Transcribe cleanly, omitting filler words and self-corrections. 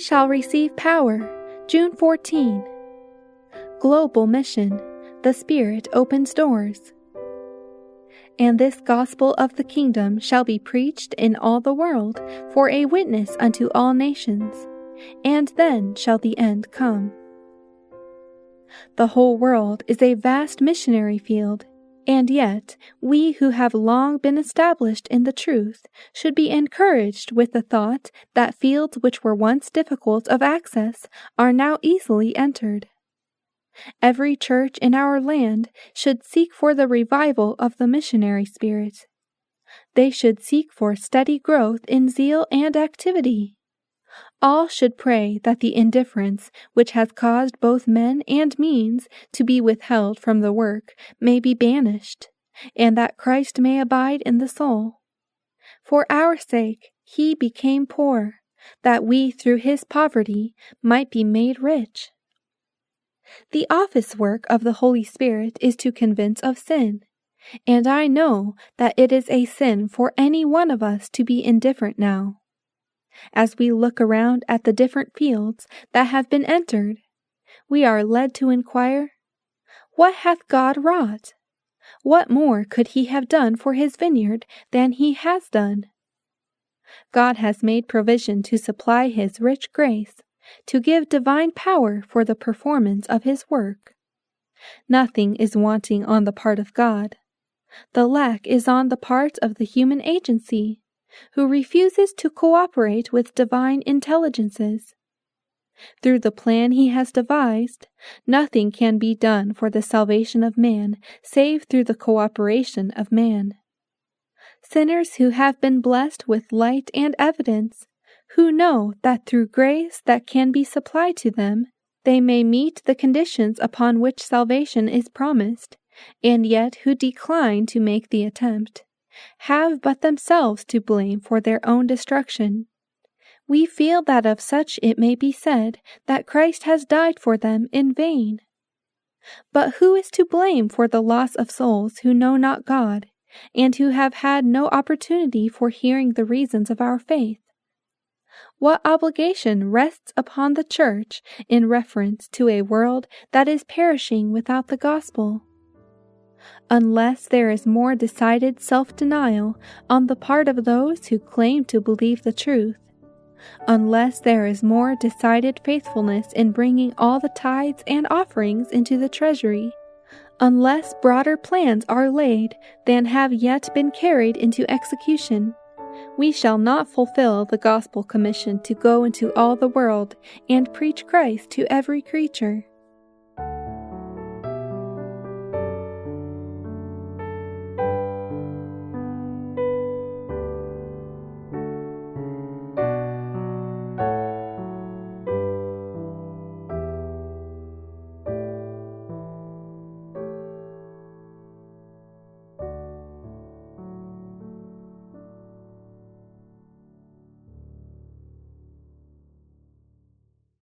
shall receive power, June 14. Global Mission. The Spirit opens doors. And this gospel of the kingdom shall be preached in all the world for a witness unto all nations, and then shall the end come. The whole world is a vast missionary field, and yet we who have long been established in the truth should be encouraged with the thought that fields which were once difficult of access are now easily entered. Every church in our land should seek for the revival of the missionary spirit. They should seek for steady growth in zeal and activity. All should pray that the indifference which has caused both men and means to be withheld from the work may be banished, and that Christ may abide in the soul. For our sake he became poor, that we through his poverty might be made rich. The office work of the Holy Spirit is to convince of sin, and I know that it is a sin for any one of us to be indifferent now. As we look around at the different fields that have been entered, we are led to inquire, what hath God wrought? What more could he have done for his vineyard than he has done? God has made provision to supply his rich grace, to give divine power for the performance of his work. Nothing is wanting on the part of God. The lack is on the part of the human agency, who refuses to cooperate with divine intelligences. Through the plan he has devised, nothing can be done for the salvation of man save through the cooperation of man. Sinners who have been blessed with light and evidence, who know that through grace that can be supplied to them, they may meet the conditions upon which salvation is promised, and yet who decline to make the attempt, have but themselves to blame for their own destruction. We feel that of such it may be said that Christ has died for them in vain. But who is to blame for the loss of souls who know not God, and who have had no opportunity for hearing the reasons of our faith? What obligation rests upon the Church in reference to a world that is perishing without the gospel? Unless there is more decided self-denial on the part of those who claim to believe the truth, unless there is more decided faithfulness in bringing all the tithes and offerings into the treasury, unless broader plans are laid than have yet been carried into execution, we shall not fulfill the gospel commission to go into all the world and preach Christ to every creature.